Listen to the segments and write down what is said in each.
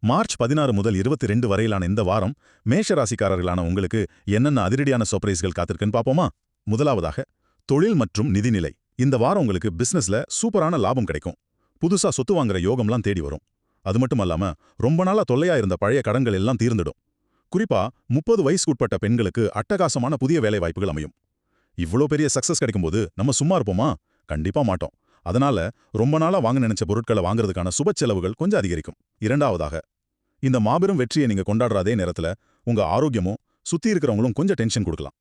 March 16 முதல் 22 வரையிலான இந்த வாரம் மேஷ ராசிக்காரர்களான உங்களுக்கு என்னென்ன அதிரடியான சர்ப்ரைஸ்கள் காத்திருக்குன்னு பாப்போமா? முதலாவதாக தொழில் மற்றும் நிதிநிலை. இந்த வாரம் உங்களுக்கு பிசினஸ்ல சூப்பரான லாபம் கிடைக்கும். புதுசா சொத்து வாங்குற யோகம்லாம் தேடி வரும். அது மட்டும் அல்லாம ரொம்ப நாளா தொல்லையா இருந்த பழைய கடன்கள் எல்லாம் தீர்ந்துடும். குறிப்பா 30 வயசுக்குட்பட்ட பெண்களுக்கு அட்டகாசமான புதிய வேலை வாய்ப்புகள் அமையும். இவ்வளோ பெரிய சக்சஸ் கிடைக்கும்போது நம்ம சும்மா இருப்போமா? கண்டிப்பா மாட்டோம். அதனால ரொம்ப நாளா வாங்க நினைச்ச பொருட்களை வாங்குறதுக்கான சுப செலவுகள் கொஞ்சம் அதிகரிக்கும். இரண்டாவதாக, இந்த மாபெரும் வெற்றியை நீங்க கொண்டாடுற அதே நேரத்துல உங்க ஆரோக்கியமும் சுத்தி இருக்கிறவங்களும் கொஞ்சம் டென்ஷன் கொடுக்கலாம்.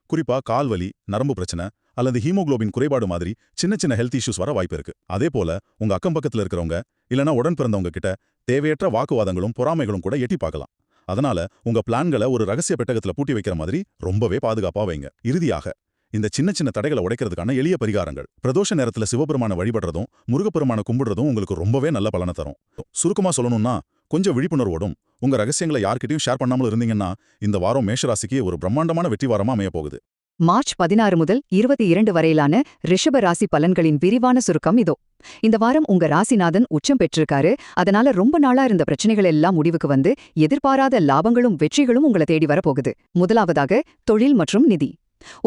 குறிப்பா கால்வலி, நரம்பு பிரச்சனை அல்லது ஹீமோகுளோபின் குறைபாடு மாதிரி சின்ன சின்ன ஹெல்த் இஷ்யூஸ் வர வாய்ப்பு இருக்கு. அதே போல உங்க அக்கம் பக்கத்துல இருக்கிறவங்க இல்லனா உடன் பிறந்தவங்க கிட்ட தேவையற்ற வாக்குவாதங்களும் பொறாமைகளும் கூட எட்டி பார்க்கலாம். அதனால உங்க பிளான்களை ஒரு ரகசிய பெட்டகத்துல பூட்டி வைக்கிற மாதிரி ரொம்பவே பாதுகாப்பா வைங்க. இறுதியாக, இந்த சின்ன சின்ன தடைகளை உடைக்கிறதுக்கான எளிய பரிகாரங்கள். பிரதோஷ நேரத்துல சிவபெருமான வழிபடுறதும் முருகப்பெருமான கும்பிடுறதும் உங்களுக்கு ரொம்பவே நல்ல பலனை தரும். சுருக்கமா சொல்லணும்னா, கொஞ்சம் விழிப்புணர்வோடும் உங்க ரகசியங்களை யார்கிட்டயும் ஷேர் பண்ணாமல் இருந்தீங்கன்னா இந்த வாரம் மேஷராசிக்கு ஒரு பிரம்மாண்டமான வெற்றி வாரமா அமைய போகுது. மார்ச் 16 முதல் 22 வரையிலான ரிஷப ராசி பலன்களின் விரிவான சுருக்கம் இதோ. இந்த வாரம் உங்க ராசிநாதன் உச்சம் பெற்றிருக்காரு. அதனால ரொம்ப நாளா இருந்த பிரச்சனைகள் எல்லாம் முடிவுக்கு வந்து எதிர்பாராத லாபங்களும் வெற்றிகளும் உங்களை தேடி வரப்போகுது. முதலாவதாக தொழில் மற்றும் நிதி.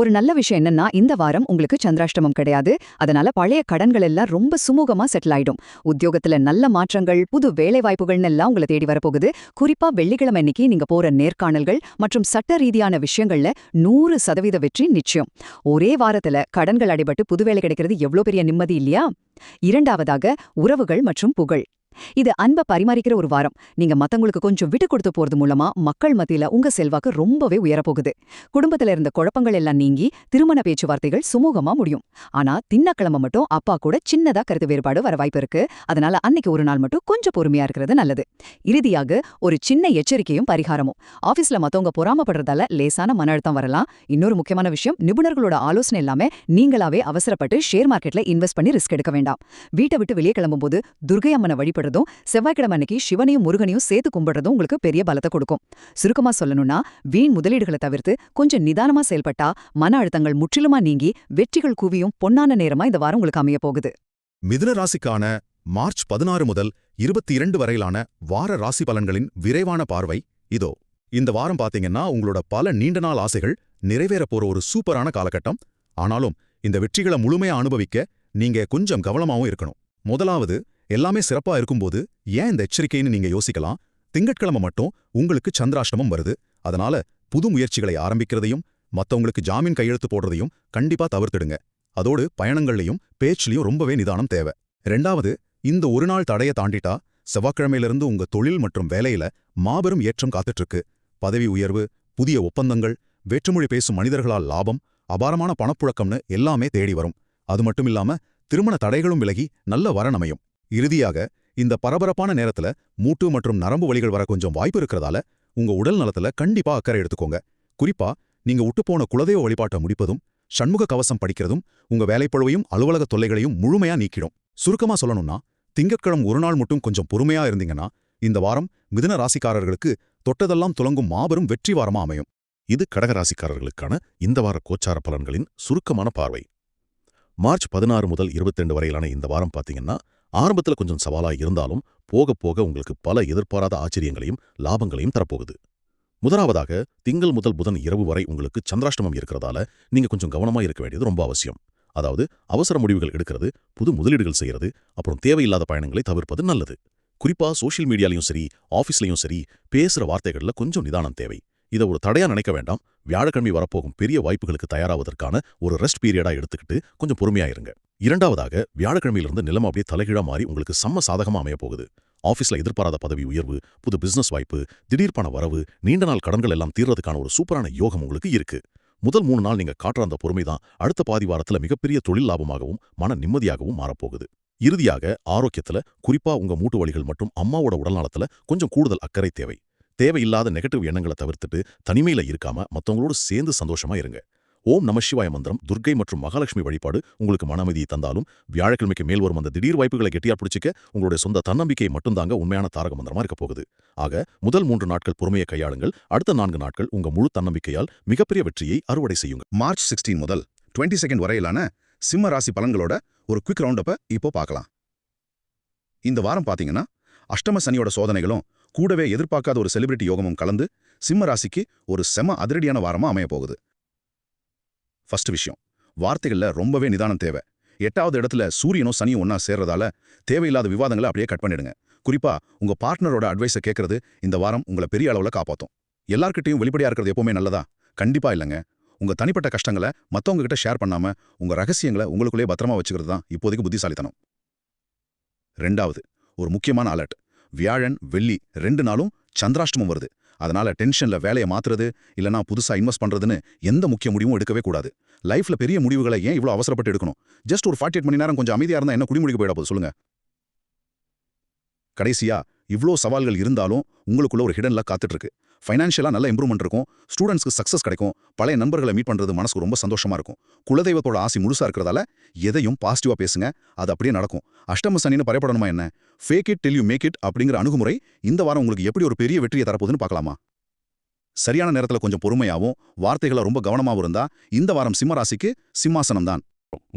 ஒரு நல்ல விஷயம் என்னன்னா, இந்த வாரம் உங்களுக்கு சந்திராஷ்டமம் கிடையாது. அதனால பழைய கடன்கள் எல்லாம் ரொம்ப சுமூகமா செட்டில் ஆயிடும். உத்தியோகத்துல நல்ல மாற்றங்கள், புது வேலை வாய்ப்புகள்னு எல்லாம் உங்களை தேடி வரப்போகுது. குறிப்பா வெள்ளிக்கிழமை அன்னைக்கு நீங்க போற நேர்காணல்கள் மற்றும் சட்ட ரீதியான விஷயங்கள்ல 100% வெற்றி நிச்சயம். ஒரே வாரத்துல கடன்கள் அடைபட்டு புது வேலை கிடைக்கிறது எவ்வளவு பெரிய நிம்மதி இல்லையா? இரண்டாவதாக உறவுகள் மற்றும் புகழ். இது அன்பை பரிமாறிக்கிற ஒரு வாரம். நீங்க மத்தவங்களுக்கு கொஞ்சம் விட்டு கொடுத்து போறது மூலமா மக்கள் மத்தியில உங்க செல்வாக்கு ரொம்பவே உயரப்போகுது. குடும்பத்துல இருந்த குழப்பங்கள் எல்லாம் நீங்கி திருமண பேச்சுவார்த்தைகள் சுமூகமா முடியும். ஆனா தின்னக்கிழமை மட்டும் அப்பா கூட சின்னதா கருத்து வேறுபாடு வர வாய்ப்பு இருக்கு. அதனால அன்னைக்கு ஒரு நாள் மட்டும் கொஞ்சம் பொறுமையா இருக்கிறது நல்லது. இறுதியாக ஒரு சின்ன எச்சரிக்கையும் பரிகாரமும். ஆபீஸ்ல மத்தவங்க பொறாமப்படுறதால லேசான மன அழுத்தம் வரலாம். இன்னொரு முக்கியமான விஷயம், நிபுணர்களோட ஆலோசனை எல்லாமே நீங்களாவே அவசரப்பட்டு ஷேர் மார்க்கெட்ல இன்வெஸ்ட் பண்ணி ரிஸ்க் எடுக்க வேண்டாம். வீட்டை விட்டு வெளியே கிளம்பும்போது துர்கை அம்மனை வழிபடுறதும் செவ்வாய்க்கிழமை அன்னைக்கு சிவனையும் முருகனையும் சேர்த்து கும்பிடுறதும் உங்களுக்கு பெரிய பலத்தை கொடுக்கும். சுருக்கமா சொல்லணும்னா, வீண் முதலீடுகளை தவிர்த்து கொஞ்சம் நிதானமா செயல்பட்டா மன அழுத்தங்கள் முற்றிலுமா நீங்கி வெற்றிகள் குவியும் பொன்னான நேரமா இந்த வாரம் உங்களுக்கு அமைய போகுது. மிதுன ராசிக்கான மார்ச் 16 முதல் 22 வரையிலான வார ராசி பலன்களின் விரைவான பார்வை இதோ. இந்த வாரம் பாத்தீங்கன்னா உங்களோட பல நீண்ட நாள் ஆசைகள் நிறைவேற போற ஒரு சூப்பரான காலகட்டம். ஆனாலும் இந்த வெற்றிகளை முழுமையா அனுபவிக்க நீங்க கொஞ்சம் கவனமாவும் இருக்கணும். முதலாவது, எல்லாமே சிறப்பா இருக்கும்போது ஏன் இந்த எச்சரிக்கைன்னு நீங்க யோசிக்கலாம். திங்கட்கிழமை மட்டும் உங்களுக்கு சந்திராஷ்டமம் வருது. அதனால புது முயற்சிகளை ஆரம்பிக்கிறதையும் மத்தவங்களுக்கு ஜாமீன் கையெழுத்து போடுறதையும் கண்டிப்பா தவிர்த்துடுங்க. அதோடு பயணங்கள்லையும் பேச்சுலையும் ரொம்பவே நிதானம் தேவை. ரெண்டாவது, இந்த ஒரு நாள் தடையை தாண்டிட்டா செவ்வாய்க்கிழமையிலிருந்து உங்க தொழில் மற்றும் வேலையில மாபெரும் ஏற்றம் காத்துட்டு இருக்கு. பதவி உயர்வு, புதிய ஒப்பந்தங்கள், வேற்றுமொழி பேசும் மனிதர்களால் லாபம், அபாரமான பணப்புழக்கம்னு எல்லாமே தேடி வரும். அது மட்டும் இல்லாம திருமண தடைகளும் விலகி நல்ல வரன் அமையும். இறுதியாக, இந்த பரபரப்பான நேரத்துல மூட்டு மற்றும் நரம்பு வலிகள் வர கொஞ்சம் வாய்ப்பு இருக்கிறதால உங்க உடல் நலத்துல கண்டிப்பா அக்கறை எடுத்துக்கோங்க. குறிப்பா நீங்க விட்டுப்போன குலதெய்வ வழிபாட்டை முடிப்பதும் சண்முக கவசம் படிக்கிறதும் உங்க வேலைப்பழுவையும் அலுவலக தொல்லைகளையும் முழுமையா நீக்கிடும். சுருக்கமா சொல்லணும்னா, திங்கட்கிழமை ஒரு நாள் மட்டும் கொஞ்சம் பொறுமையா இருந்தீங்கன்னா இந்த வாரம் மிதுன ராசிக்காரர்களுக்கு தொட்டதெல்லாம் துலங்கும் மாபெரும் வெற்றி வாரமா அமையும். இது கடகராசிக்காரர்களுக்கான இந்த வார கோச்சார பலன்களின் சுருக்கமான பார்வை. மார்ச் 16 முதல் 22 வரையிலான இந்த வாரம் பாத்தீங்கன்னா ஆரம்பத்துல கொஞ்சம் சவாலா இருந்தாலும் போக போக உங்களுக்கு பல எதிர்பாராத ஆச்சரியங்களையும் லாபங்களையும் தரப்போகுது. முதலாவதாக, திங்கள் முதல் புதன் இரவு வரை உங்களுக்கு சந்திராஷ்டமம் இருக்கிறதால நீங்க கொஞ்சம் கவனமா இருக்க வேண்டியது ரொம்ப அவசியம். அதாவது அவசர முடிவுகள் எடுக்கிறது, புது முதலீடுகள் செய்யறது, அப்புறம் தேவையில்லாத பயணங்களை தவிர்ப்பது நல்லது. குறிப்பா சோஷியல் மீடியாலையும் சரி, ஆஃபீஸ்லையும் சரி, பேசுற வார்த்தைகள்ல கொஞ்சம் நிதானம் தேவை. இதை ஒரு தடையா நினைக்க வேண்டாம். வியாழக்கிழமை வரப்போகும் பெரிய வாய்ப்புகளுக்கு தயாராவதற்கான ஒரு ரெஸ்ட் பீரியடா எடுத்துக்கிட்டு கொஞ்சம் பொறுமையா இருங்க. இரண்டாவதாக, வியாழக்கிழமையிலிருந்து நிலைமை அப்படியே தலைகீழா மாறி உங்களுக்கு செம்ம சாதகமா அமைய போகுது. ஆஃபீஸ்ல எதிர்பாராத பதவி உயர்வு, புது பிசினஸ் வாய்ப்பு, திடீர் பண வரவு, நீண்ட நாள் கடன்கள் எல்லாம் தீர்றதுக்கான ஒரு சூப்பரான யோகம் உங்களுக்கு இருக்கு. முதல் 3 நாள் நீங்க காட்டுற அந்த பொறுமை தான் அடுத்த பாதி வாரத்துல மிகப்பெரிய தொழில் லாபமாகவும் மன நிம்மதியாகவும் மாறப்போகுது. இறுதியாக, ஆரோக்கியத்துல குறிப்பா உங்க மூட்டு வலிகள் மற்றும் அம்மாவோட உடல்நலத்துல கொஞ்சம் கூடுதல் அக்கறை தேவை. தேவையில்லாத நெகட்டிவ் எண்ணங்களை தவிர்த்துட்டு தனிமையில இருக்காம மத்தவங்களோடு சேர்ந்து சந்தோஷமா இருங்க. ஓம் நம சிவாய மந்திரம், துர்க்கை மற்றும் மகாலட்சுமி வழிபாடு உங்களுக்கு மன அமைதியை தந்தாலும் வியாழக்கிழமைக்கு மேல் வரும் அந்த திடீர் வாய்ப்புகளை கெட்டியா பிடிச்சிக்க உங்களுடைய சொந்த தன்னம்பிக்கையை மட்டும்தாங்க உண்மையான தாரக மந்திரமா இருக்க போகுது. ஆக முதல் 3 நாட்கள் பொறுமையை கையாளுங்கள். அடுத்த 4 நாட்கள் உங்க முழு தன்னம்பிக்கையால் மிகப்பெரிய வெற்றியை அறுவடை செய்யுங்க. மார்ச் 16 முதல் 22 வரையிலான சிம்ம ராசி பலன்களோட ஒரு குவிக் ரவுண்ட் அப்ப இப்போ பார்க்கலாம். இந்த வாரம் பாத்தீங்கன்னா அஷ்டம சனியோட சோதனைகளும் கூடவே எதிர்பார்க்காத ஒரு செலிபிரிட்டி யோகமும் கலந்து சிம்ம ராசிக்கு ஒரு செம அதிரடியான வாரமா அமைய போகுது. ஃபர்ஸ்ட் விஷயம், வார்த்தைகள்ல ரொம்பவே நிதானம் தேவை. 8வது இடத்துல சூரியனும் சனியும் ஒன்னா சேர்றதால தேவையில்லாத விவாதங்களை அப்படியே கட் பண்ணிடுங்க. குறிப்பா உங்க பார்ட்னரோட அட்வைஸை கேட்கறது இந்த வாரம் உங்களை பெரிய அளவுல காப்பாத்தும். எல்லார்கிட்டையும் வெளிப்படையா இருக்கிறது எப்பவுமே நல்லதா? கண்டிப்பா இல்லைங்க. உங்க தனிப்பட்ட கஷ்டங்களை மத்தவங்க கிட்ட ஷேர் பண்ணாம உங்க ரகசியங்களை உங்களுக்குள்ளே பத்திரமா வச்சுக்கிறது தான் இப்போதைக்கு புத்திசாலித்தனம். 2வது, ஒரு முக்கியமான அலர்ட். வியாழன் வெள்ளி 2 நாளும் சந்திராஷ்டமம் வருது. அதனால டென்ஷன்ல வேலையை மாத்துறது இல்லனா புதுசா இன்வெஸ்ட் பண்றதுன்னு எந்த முக்கிய முடிவும் எடுக்கவே கூடாது. லைஃப்ல பெரிய முடிவுகளை ஏன் இவ்வளவு அவசரப்பட்டு எடுக்கணும்? ஜஸ்ட் ஒரு 48 மணி நேரம் கொஞ்சம் அமைதியா இருந்தா என்ன குடிமுடிக்க போயிட போகுது சொல்லுங்க. கடைசியா, இவ்ளோ சவால்கள் இருந்தாலும் உங்களுக்குள்ள ஒரு ஹிடன் லக் காத்துட்டு இருக்கு. ஃபைனான்ஷியலா நல்ல இம்ப்ரூவ்மெண்ட் இருக்கும், ஸ்டூடெண்ட்ஸ்க்கு சக்சஸ் கிடைக்கும், பழைய நண்பர்களை மீட் பண்றது மனசுக்கு ரொம்ப சந்தோஷமா இருக்கும். குலதெய்வத்தோட ஆசி முழுசா இருக்கிறதால எதையும் பாசிட்டிவா பேசுங்க, அது அப்படியே நடக்கும். அஷ்டம சனின்னு பயப்படணுமா என்ன? Fake it till you make it அப்படிங்கிற அணுகுமுறை இந்த வாரம் உங்களுக்கு எப்படி ஒரு பெரிய வெற்றியை தரப்போகுதுன்னு பார்க்கலாமா? சரியான நேரத்துல கொஞ்சம் பொறுமையாவும் வார்த்தைகளை ரொம்ப கவனமாவும் இருந்தா இந்த வாரம் சிம்ம ராசிக்கு சிம்மாசனம் தான்.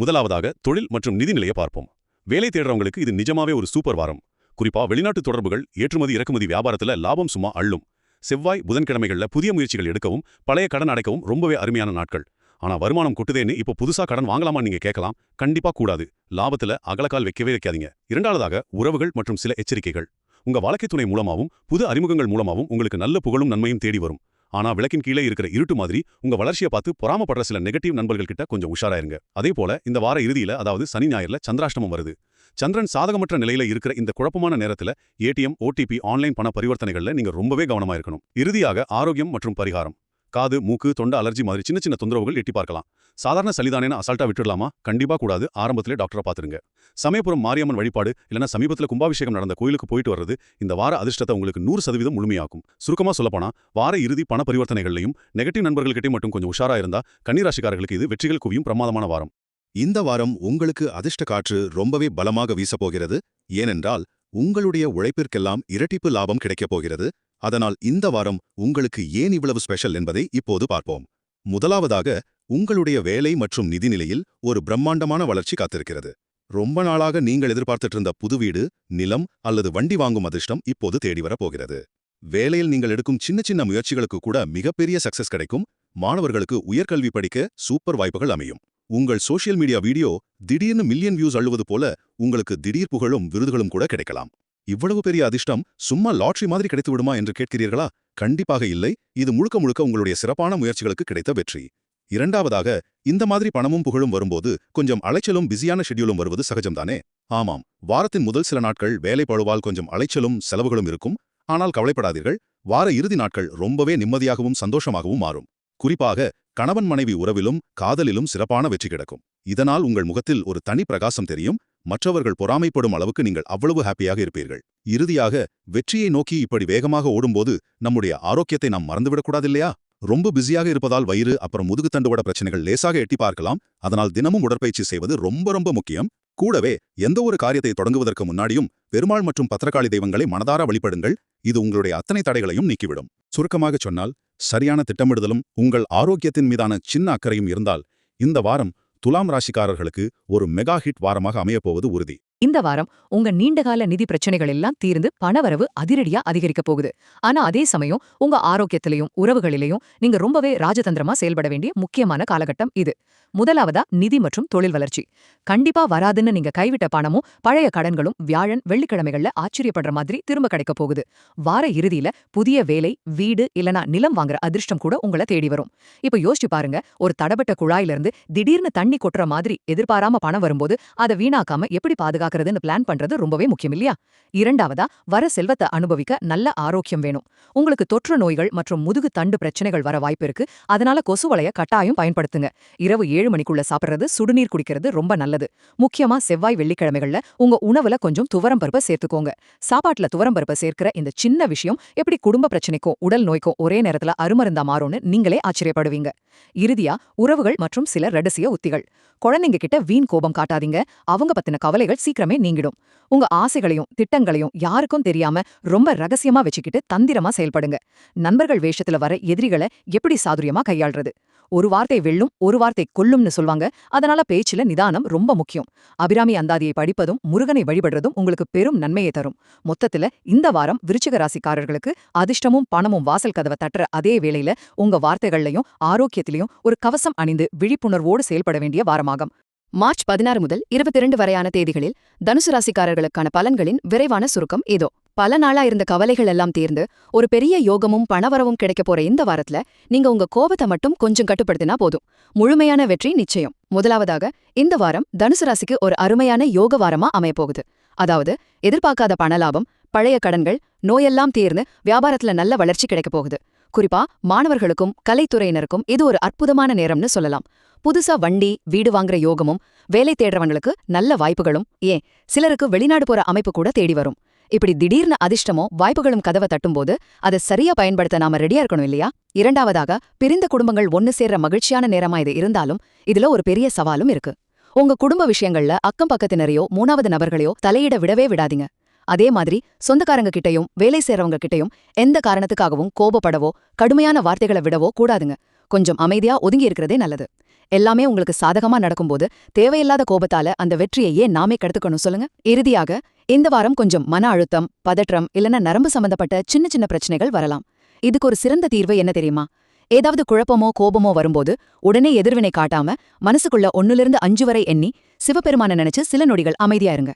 முதலாவதாக தொழில் மற்றும் நிதி நிலையை பார்ப்போம். வேலை தேடுறவங்களுக்கு இது நிஜமாவே ஒரு சூப்பர் வாரம். குறிப்பா வெளிநாட்டு தொடர்புகள், ஏற்றுமதி இறக்குமதி வியாபாரத்துல லாபம் சும்மா அள்ளும். செவ்வாய் புதன்கிழமைகள்ல புதிய முயற்சிகள் எடுக்கவும் பழைய கடன் அடைக்கவும் ரொம்பவே அருமையான நாட்கள். ஆனா வருமானம் கொட்டுதேன்னு இப்போ புதுசா கடன் வாங்கலாமா நீங்க கேட்கலாம். கண்டிப்பா கூடாது. லாபத்துல அகலக்கால் வைக்கவே வைக்காதீங்க. இரண்டாவதாக உறவுகள் மற்றும் சில எச்சரிக்கைகள். உங்க வாழ்க்கை துணை மூலமாவும் புது அறிமுகங்கள் மூலமாவும் உங்களுக்கு நல்ல புகழும் நன்மையும் தேடி வரும். ஆனா விளக்கின் கீழே இருக்கிற இருட்டு மாதிரி உங்க வளர்ச்சியை பார்த்து பொறாமப்படுற சில நெகட்டிவ் நண்பர்கள் கிட்ட கொஞ்சம் உஷாராயிருங்க. அதே போல இந்த வார இறுதியில, அதாவது சனி ஞாயிறுல சந்திராஷ்டமம் வருது. சந்திரன் சாதகமற்ற நிலையில இருக்கிற இந்த குழப்பமான நேரத்துல ஏடிஎம், ஓடிபி, ஆன்லைன் பண பரிவர்த்தனைகள்ல நீங்க ரொம்பவே கவனமா இருக்கணும். இறுதியாக ஆரோக்கியம் மற்றும் பரிகாரம். காது, மூக்கு, தொண்டை அலர்ஜி மாதிரி சின்ன சின்ன தொந்தரவுகள் எட்டி பார்க்கலாம். சாதாரண சளிதானேன்னு அசால்ட்டா விட்டுடலாமா? கண்டிப்பா கூடாது. ஆரம்பத்திலே டாக்டரை பாத்துருங்க. சமயபுரம் மாரியம்மன் வழிபாடு இல்லனா சமீபத்துல கும்பாபிஷேகம் நடந்த கோயிலுக்கு போயிட்டு வர்றது இந்த வார அதிர்ஷ்டத்தை உங்களுக்கு 100% முழுமையாக்கும். சுருக்கமா சொல்லப்போனா வார இறுதி பண பரிவர்த்தனைகள்லையும் நெகட்டிவ் நண்பர்கள்கிட்டே மட்டும் கொஞ்சம் உஷாரா இருந்தா கன்னிராசிக்காரர்களுக்கு இது வெற்றிகள் குவியும் பிரமாதமான வாரம். இந்த வாரம் உங்களுக்கு அதிர்ஷ்ட காற்று ரொம்பவே பலமாக வீசப்போகிறது. ஏனென்றால் உங்களுடைய உழைப்பிற்கெல்லாம் இரட்டிப்பு லாபம் கிடைக்கப் போகிறது. அதனால் இந்த வாரம் உங்களுக்கு ஏன் இவ்வளவு ஸ்பெஷல் என்பதை இப்போது பார்ப்போம். முதலாவதாக, உங்களுடைய வேலை மற்றும் நிதிநிலையில் ஒரு பிரம்மாண்டமான வளர்ச்சி காத்திருக்கிறது. ரொம்ப நாளாக நீங்கள் எதிர்பார்த்துட்டு இருந்த புது வீடு, நிலம் அல்லது வண்டி வாங்கும் அதிர்ஷ்டம் இப்போது தேடி வரப் போகிறது. வேலையில் நீங்கள் எடுக்கும் சின்ன சின்ன முயற்சிகளுக்கு கூட மிகப்பெரிய சக்சஸ் கிடைக்கும். மாணவர்களுக்கு உயர்கல்வி படிக்க சூப்பர் வாய்ப்புகள் அமையும். உங்கள் சோஷியல் மீடியா வீடியோ திடீர்னு மில்லியன் வியூஸ் அள்ளுவது போல உங்களுக்கு திடீர் புகழும் விருதுகளும் கூட கிடைக்கலாம். இவ்வளவு பெரிய அதிர்ஷ்டம் சும்மா லாட்டரி மாதிரி கிடைத்து விடுமா என்று கேட்கிறீர்களா? கண்டிப்பாக இல்லை. இது முழுக்க முழுக்க உங்களுடைய சிறப்பான முயற்சிகளுக்கு கிடைத்த வெற்றி. இரண்டாவதாக, இந்த மாதிரி பணமும் புகழும் வரும்போது கொஞ்சம் அலைச்சலும் பிஸியான ஷெட்யூலும் வருவது சகஜம்தானே? ஆமாம், வாரத்தின் முதல் சில நாட்கள் வேலை பழுவால் கொஞ்சம் அலைச்சலும் செலவுகளும் இருக்கும். ஆனால் கவலைப்படாதீர்கள், வார இறுதி நாட்கள் ரொம்பவே நிம்மதியாகவும் சந்தோஷமாகவும் மாறும். குறிப்பாக கணவன் மனைவி உறவிலும் காதலிலும் சிறப்பான வெற்றி கிடைக்கும். இதனால் உங்கள் முகத்தில் ஒரு தனி பிரகாசம் தெரியும். மற்றவர்கள் பொறாமைப்படும் அளவுக்கு நீங்கள் அவ்வளவு ஹாப்பியாக இருப்பீர்கள். இறுதியாக, வெற்றியை நோக்கி இப்படி வேகமாக ஓடும்போது நம்முடைய ஆரோக்கியத்தை நாம் மறந்துவிடக்கூடாதில்லையா? ரொம்ப பிஸியாக இருப்பதால் வயிறு அப்புறம் முதுகுத்தண்டுவட பிரச்சனைகள் லேசாக எட்டி பார்க்கலாம். அதனால் தினமும் உடற்பயிற்சி செய்வது ரொம்ப ரொம்ப முக்கியம். கூடவே எந்த ஒரு காரியத்தை தொடங்குவதற்கு முன்னாடியும் பெருமாள் மற்றும் பத்திரகாளி தெய்வங்களை மனதார வழிபடுங்கள். இது உங்களுடைய அத்தனை தடைகளையும் நீக்கிவிடும். சுருக்கமாக சொன்னால், சரியான திட்டமிடுதலும் உங்கள் ஆரோக்கியத்தின் மீதான சின்ன அக்கறையும் இருந்தால் இந்த வாரம் துலாம் ராசிக்காரர்களுக்கு ஒரு மெகா ஹிட் வாரமாக அமையப்போவது உறுதி. இந்த வாரம் உங்க நீண்டகால நிதி பிரச்சனைகள் எல்லாம் தீர்ந்து பணவரவு அதிரடியா அதிகரிக்க போகுது. ஆனா அதே சமயம் உங்க ஆரோக்கியத்திலையும் உறவுகளிலையும் நீங்க ரொம்பவே ராஜதந்திரமா செயல்பட வேண்டிய முக்கியமான காலகட்டம் இது. முதலாவதா, நிதி மற்றும் தொழில் வளர்ச்சி. கண்டிப்பா வராதுன்னு நீங்க கைவிட்ட பணமும் பழைய கடன்களும் வியாழன் வெள்ளிக்கிழமைகள்ல ஆச்சரியப்படுற மாதிரி திரும்ப கிடைக்க போகுது. வார இறுதியில புதிய வேலை, வீடு இல்லனா நிலம் வாங்குற அதிர்ஷ்டம் கூட உங்களை தேடி வரும். இப்ப யோசிச்சு பாருங்க, ஒரு தடப்பட்ட குழாயிலிருந்து திடீர்னு தண்ணி கொட்டுற மாதிரி எதிர்பாராம பணம் வரும்போது அதை வீணாக்காம எப்படி பாதுகாக்கிறதுன்னு பிளான் பண்றது ரொம்பவே முக்கியம் இல்லையா? இரண்டாவதா, வர செல்வத்தை அனுபவிக்க நல்ல ஆரோக்கியம் வேணும். உங்களுக்கு தொற்று நோய்கள் மற்றும் முதுகு தண்டு பிரச்சனைகள் வர வாய்ப்பு இருக்கு. அதனால கொசுவலைய கட்டாயம் பயன்படுத்துங்க. இரவு 7 மணிக்குள்ள சாப்பிடுறது, சுடுநீர் குடிக்கிறது ரொம்ப நல்லது. முக்கியமா செவ்வாய் வெள்ளிக்கிழமைகள்ல உங்க உணவுல கொஞ்சம் துவரம் பருப்பை சேர்த்துக்கோங்க. சாப்பாட்டுல துவரம் பருப்பை சேர்க்கிற இந்த சின்ன விஷயம் எப்படி குடும்ப பிரச்சனைக்கும் உடல் நோய்க்கும் ஒரே நேரத்துல அருமருந்தா மாறும்னு நீங்களே ஆச்சரியப்படுவீங்க. இறுதியா, உறவுகள் மற்றும் சில ரகசிய உத்திகள். குழந்தைங்க கிட்ட வீண் கோபம் காட்டாதீங்க. அவங்க பத்தின கவலைகள் சீக்கிரம் சீக்கிரமே நீங்கிடும். உங்க ஆசைகளையும் திட்டங்களையும் யாருக்கும் தெரியாம ரொம்ப ரகசியமா வச்சுக்கிட்டு தந்திரமா செயல்படுங்க. நண்பர்கள் வேஷத்துல வர எதிரிகளை எப்படி சாதுரியமா கையாள்றது? ஒரு வார்த்தை வெல்லும், ஒரு வார்த்தை கொல்லும்னு சொல்வாங்க. அதனால பேச்சுல நிதானம் ரொம்ப முக்கியம். அபிராமி அந்தாதியை படிப்பதும் முருகனை வழிபடுறதும் உங்களுக்கு பெரும் நன்மையை தரும். மொத்தத்துல இந்த வாரம் விருச்சிக ராசிக்காரர்களுக்கு அதிர்ஷ்டமும் பணமும் வாசல் கதவை தட்டுற அதே வேளையில உங்க வார்த்தைகள்லயும் ஆரோக்கியத்திலையும் ஒரு கவசம் அணிந்து விழிப்புணர்வோடு செயல்பட வேண்டிய வாரமாகும். மார்ச் 16 முதல் 22 வரையான தேதிகளில் தனுசு ராசிக்காரர்களுக்கான பலன்களின் விரைவான சுருக்கம் இதோ. பல நாளா இருந்த கவலைகள் எல்லாம் தீர்ந்து ஒரு பெரிய யோகமும் பணவரவும் கிடைக்க போற இந்த வாரத்துல நீங்க உங்க கோபத்தை மட்டும் கொஞ்சம் கட்டுப்படுத்தினா போதும். முழுமையான வெற்றி நிச்சயம். முதலாவதாக, இந்த வாரம் தனுசு ராசிக்கு ஒரு அருமையான யோக வாரமா அமையப்போகுது. அதாவது, எதிர்பார்க்காத பணலாபம், பழைய கடன்கள், நோயெல்லாம் தீர்ந்து வியாபாரத்துல நல்ல வளர்ச்சி கிடைக்க போகுது. குறிப்பா மாணவர்களுக்கும் கலைத்துறையினருக்கும் இது ஒரு அற்புதமான நேரம்னு சொல்லலாம். புதுசா வண்டி, வீடு வாங்குற யோகமும், வேலை தேடுறவங்களுக்கு நல்ல வாய்ப்புகளும், ஏன் சிலருக்கு வெளிநாடு போற அமைப்பு கூட தேடி வரும். இப்படி திடீர்னு அதிர்ஷ்டமோ வாய்ப்புகளும் கதவை தட்டும்போது அதை சரியா பயன்படுத்த நாம ரெடியா இருக்கணும் இல்லையா? இரண்டாவதாக, பிரிந்த குடும்பங்கள் ஒன்னு சேர்ற மகிழ்ச்சியான நேரமா இது இருந்தாலும் இதுல ஒரு பெரிய சவாலும் இருக்கு. உங்க குடும்ப விஷயங்கள்ல அக்கம் பக்கத்தினரையோ மூணாவது நபர்களையோ தலையிட விடவே விடாதீங்க. அதே மாதிரி சொந்தக்காரங்க கிட்டையும் வேலை செய்றவங்க கிட்டையும் எந்த காரணத்துக்காகவும் கோபப்படவோ கடுமையான வார்த்தைகளை விடவோ கூடாதுங்க. கொஞ்சம் அமைதியா ஒதுங்கி இருக்கிறதே நல்லது. எல்லாமே உங்களுக்கு சாதகமா நடக்கும்போது தேவையில்லாத கோபத்தால அந்த வெற்றியை ஏன் நாமே கெடுத்துக்கணும் சொல்லுங்க? இறுதியாக, இந்த வாரம் கொஞ்சம் மன அழுத்தம், பதற்றம் இல்லைன்னா நரம்பு சம்பந்தப்பட்ட சின்ன சின்ன பிரச்சனைகள் வரலாம். இதுக்கு ஒரு சிறந்த தீர்வு என்ன தெரியுமா? ஏதாவது குழப்பமோ கோபமோ வரும்போது உடனே எதிர்வினை காட்டாம மனசுக்குள்ள 1லிருந்து 5 வரை எண்ணி சிவபெருமான நினைச்சு சில நொடிகள் அமைதியா இருங்க.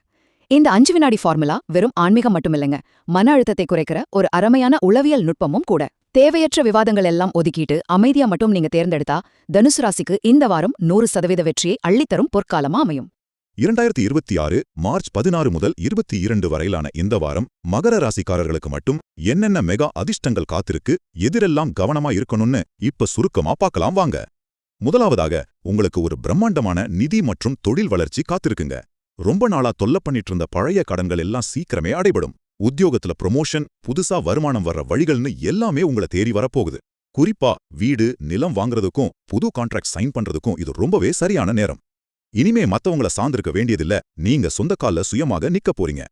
இந்த 5 வினாடி ஃபார்முலா வெறும் ஆன்மீகம் மட்டுமில்லைங்க, மன அழுத்தத்தை குறைக்கிற ஒரு அருமையான உளவியல் நுட்பமும் கூட. தேவையற்ற விவாதங்கள் எல்லாம் ஒதுக்கிட்டு அமைதியா மட்டும் நீங்க தேர்ந்தெடுத்தா தனுசு ராசிக்கு இந்த வாரம் 100% வெற்றியை அள்ளித்தரும் பொற்காலமா அமையும். 2026 மார்ச் 16 முதல் 22 வரையிலான இந்த வாரம் மகர ராசிக்காரர்களுக்கு மட்டும் என்னென்ன மெகா அதிர்ஷ்டங்கள் காத்திருக்கு, எதிரெல்லாம் கவனமா இருக்கணும்னு இப்ப சுருக்கமா பார்க்கலாம் வாங்க. முதலாவதாக, உங்களுக்கு ஒரு பிரம்மாண்டமான நிதி மற்றும் தொழில் வளர்ச்சி காத்திருக்குங்க. ரொம்ப நாளா தொல்லை பண்ணிட்டு இருந்த பழைய கடன்கள் எல்லாம் சீக்கிரமே அடைபடும். உத்தியோகத்துல ப்ரொமோஷன், புதுசா வருமானம் வர்ற வழிகள்னு எல்லாமே உங்களை தேடி வரப்போகுது. குறிப்பா வீடு, நிலம் வாங்குறதுக்கும் புது கான்ட்ராக்ட் சைன் பண்றதுக்கும் இது ரொம்பவே சரியான நேரம். இனிமே மத்தவங்கள சார்ந்திருக்க வேண்டியதில்ல, நீங்க சொந்த கால்ல சுயமாக நிக்க போறீங்க.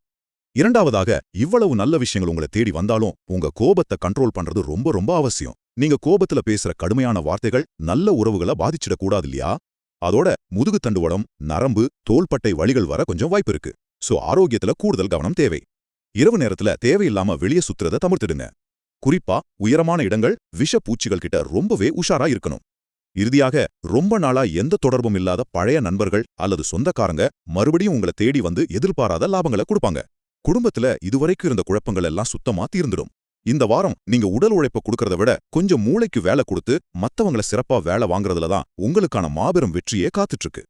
இரண்டாவதாக, இவ்வளவு நல்ல விஷயங்கள் உங்களை தேடி வந்தாலும் உங்க கோபத்தை கண்ட்ரோல் பண்றது ரொம்ப ரொம்ப அவசியம். நீங்க கோபத்துல பேசுற கடுமையான வார்த்தைகள் நல்ல உறவுகளை பாதிச்சிடக்கூடாது இல்லையா? அதோட முதுகு தண்டுவடம், நரம்பு, தோள்பட்டை வலிகள் வர கொஞ்சம் வாய்ப்பு இருக்கு. சோ ஆரோக்கியத்துல கூடுதல் கவனம் தேவை. இரவு நேரத்துல தேவையில்லாம வெளியே சுத்துறத தவிர்த்திடுங்க. குறிப்பா உயரமான இடங்கள், விஷ பூச்சிகள் கிட்ட ரொம்பவே உஷாரா இருக்கணும். இறுதியாக, ரொம்ப நாளா எந்த தொடர்பும் இல்லாத பழைய நண்பர்கள் அல்லது சொந்தக்காரங்க மறுபடியும் உங்களை தேடி வந்து எதிர்பாராத லாபங்களை கொடுப்பாங்க. குடும்பத்துல இதுவரைக்கும் இருந்த குழப்பங்கள் எல்லாம் சுத்தமா தீர்ந்துடும். இந்த வாரம் நீங்க உடல் உழைப்ப கொடுக்கறத விட கொஞ்சம் மூளைக்கு வேலை கொடுத்து மத்தவங்கள சிறப்பா வேலை வாங்குறதுல தான் உங்களுக்கான மாபெரும் வெற்றியே காத்துட்டு.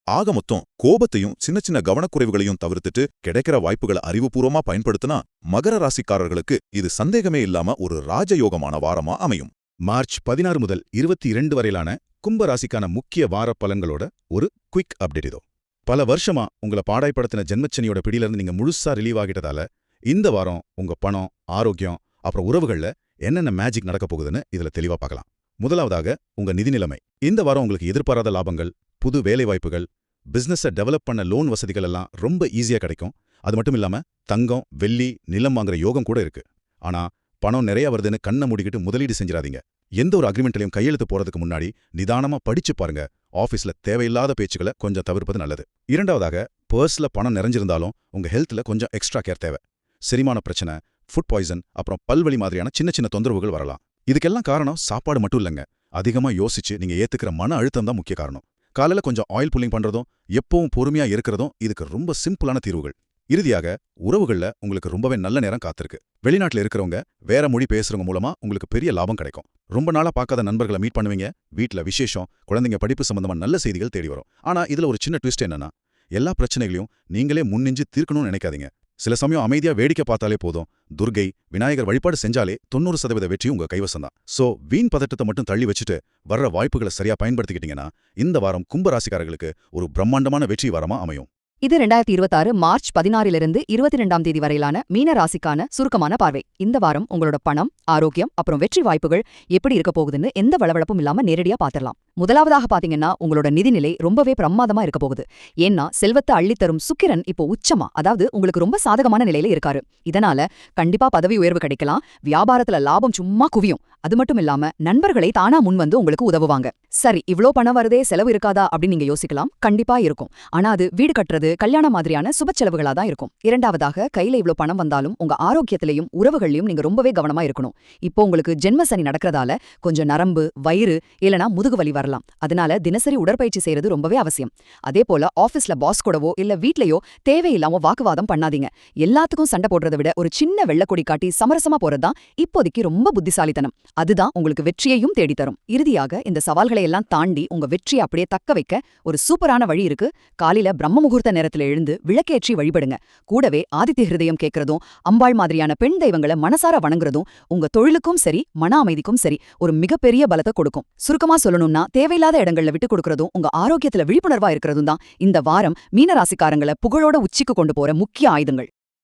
ஆக மொத்தம், கோபத்தையும் சின்ன சின்ன கவனக்குறைவுகளையும் தவிர்த்துட்டு கிடைக்கிற வாய்ப்புகளை அறிவுபூர்வமா பயன்படுத்தினா மகர ராசிக்காரர்களுக்கு இது சந்தேகமே இல்லாம ஒரு ராஜயோகமான வாரமா அமையும். மார்ச் 16 முதல் 22 வரையிலான கும்ப ராசிக்கான முக்கிய வார பலன்களோட ஒரு குயிக் அப்டேட் இதோ. பல வருஷமா உங்களை பாடாய்படுத்தின ஜென்மச்சனியோட பிடியிலிருந்து நீங்க முழுசா ரிலீவ் ஆகிட்டதால இந்த வாரம் உங்க பணம், ஆரோக்கியம், அப்புறம் உறவுகள்ல என்னென்ன மேஜிக் நடக்க போகுதுன்னு இதுல தெளிவா பார்க்கலாம். முதலாவதாக, உங்க நிதி நிலைமை. இந்த வாரம் உங்களுக்கு எதிர்பாராத லாபங்கள், புது வேலைவாய்ப்புகள், பிசினஸை டெவலப் பண்ண லோன் வசதிகள் எல்லாம் ரொம்ப ஈஸியா கிடைக்கும். அது மட்டும் இல்லாம தங்கம், வெள்ளி, நிலம் வாங்குற யோகம் கூட இருக்கு. ஆனா பணம் நிறைய வருதுன்னு கண்ணை மூடிக்கிட்டு முதலீடு செஞ்சிடாதீங்க. எந்த ஒரு அக்ரிமெண்ட்லையும் கையெழுத்து போறதுக்கு முன்னாடி நிதானமா படிச்சு பாருங்க. ஆஃபீஸ்ல தேவையில்லாத பேச்சுக்களை கொஞ்சம் தவிர்ப்பது நல்லது. இரண்டாவதாக, பர்ஸ்ல பணம் நிறைஞ்சிருந்தாலும் உங்க ஹெல்த்ல கொஞ்சம் எக்ஸ்ட்ரா கேர் தேவை. செரிமான பிரச்சனை, ஃபுட் பாய்சன், அப்புறம் பல்வலி மாதிரியான சின்ன சின்ன தொந்தரவுகள் வரலாம். இதுக்கெல்லாம் காரணம் சாப்பாடு மட்டும் இல்லைங்க. அதிகமா யோசிச்சு நீங்க ஏத்துக்கிற மன அழுத்தம் தான் முக்கிய காரணம். காலையில கொஞ்சம் ஆயில் புல்லிங் பண்றதும் எப்பவும் பொறுமையா இருக்கிறதும் இதுக்கு ரொம்ப சிம்பிளான தீர்வுகள். இறுதியாக, உறவுகள்ல உங்களுக்கு ரொம்பவே நல்ல நேரம் காத்திருக்கு. வெளிநாட்டுல இருக்கிறவங்க, வேற மொழி பேசுறவங்க மூலமா உங்களுக்கு பெரிய லாபம் கிடைக்கும். ரொம்ப நாளா பார்க்காத நண்பர்களை மீட் பண்ணுவீங்க. வீட்ல விசேஷம், குழந்தைங்க படிப்பு சம்பந்தமா நல்ல செய்திகள் தேடி வரும். ஆனா இதுல ஒரு சின்ன ட்விஸ்ட் என்னன்னா, எல்லா பிரச்சனைகளையும் நீங்களே முன்னிஞ்சு தீர்க்கணும்னு நினைக்காதீங்க. சில சமயம் அமைதியா வேடிக்கை பார்த்தாலே போதும். துர்கை, விநாயகர் வழிபாடு செஞ்சாலே 90% வெற்றி உங்க கைவசம் தான். சோ வீண் பதட்டத்தை மட்டும் தள்ளி வச்சுட்டு வர்ற வாய்ப்புகளை சரியா பயன்படுத்திக்கிட்டீங்கன்னா இந்த வாரம் கும்ப ராசிக்காரர்களுக்கு ஒரு பிரம்மாண்டமான வெற்றி வாரமா அமையும். இது 2026 மார்ச் 16 22 தேதி வரையிலான மீன ராசிக்கான சுருக்கமான பார்வை. இந்த வாரம் உங்களோட பணம், ஆரோக்கியம் அப்புறம் வெற்றி வாய்ப்புகள் எப்படி இருக்க போகுதுன்னு எந்த வளவளப்பும் இல்லாம நேரடியா பாத்திரலாம். முதலாவதாக பாத்தீங்கன்னா உங்களோட நிதிநிலை ரொம்பவே பிரமாதமா இருக்க போகுது. ஏன்னா செல்வத்தை அள்ளித்தரும் சுக்கிரன் இப்போ உச்சமா, அதாவது உங்களுக்கு ரொம்ப சாதகமான நிலையில இருக்காரு. இதனால கண்டிப்பா பதவி உயர்வு கிடைக்கலாம், வியாபாரத்துல லாபம் சும்மா குவியும். அது மட்டும் இல்லாம நண்பர்களை தானா முன் வந்து உங்களுக்கு உதவுவாங்க. சரி, இவ்ளோ பணம் வருதே, செலவு இருக்காதா அப்படின்னு நீங்க யோசிக்கலாம். கண்டிப்பா இருக்கும். ஆனா அது வீடு கட்டுறது, கல்யாணம் மாதிரியான சுப செலவுகளா தான் இருக்கும். இரண்டாவதாக, கையில இவ்ளோ பணம் வந்தாலும் உங்க ஆரோக்கியத்திலையும் உறவுகள்லயும் நீங்க ரொம்பவே கவனமா இருக்கணும். இப்போ உங்களுக்கு ஜென்ம சனி நடக்கிறதால கொஞ்சம் நரம்பு, வயிறு இல்லனா முதுகு வலி வரலாம். அதனால தினசரி உடற்பயிற்சி செய்யறது ரொம்பவே அவசியம். அதே போல ஆபீஸ்ல பாஸ் கூடவோ இல்ல வீட்லயோ தேவையில்லாம வாக்குவாதம் பண்ணாதீங்க. எல்லாத்துக்கும் சண்டை போடுறதை விட ஒரு சின்ன வெள்ளக்கொடி காட்டி சமரசமா போறதுதான் இப்போதைக்கு ரொம்ப புத்திசாலித்தனம். அதுதான் உங்களுக்கு வெற்றியையும் தேடித்தரும். இறுதியாக, இந்த சவால்களை எல்லாம் தாண்டி உங்க வெற்றியை அப்படியே தக்க வைக்க ஒரு சூப்பரான வழி இருக்கு. காலையில பிரம்ம முகூர்த்த நேரத்துல எழுந்து விளக்கேற்றி வழிபடுங்க. கூடவே ஆதித்ய ஹிருதயம் கேட்கறதும், அம்பாள் மாதிரியான பெண் தெய்வங்களை மனசார வணங்குறதும் உங்க தொழிலுக்கும் சரி, மன அமைதிக்கும் சரி ஒரு மிகப்பெரிய பலத்தை கொடுக்கும். சுருக்கமா சொல்லணும்னா, தேவையில்லாத இடங்கள்ல விட்டு கொடுக்கறதும் உங்க ஆரோக்கியத்துல விழிப்புணர்வா இருக்கிறதும் தான் இந்த வாரம் மீனராசிக்காரங்களை புகழோட உச்சிக்கு கொண்டு போற முக்கிய ஆயுதங்கள்.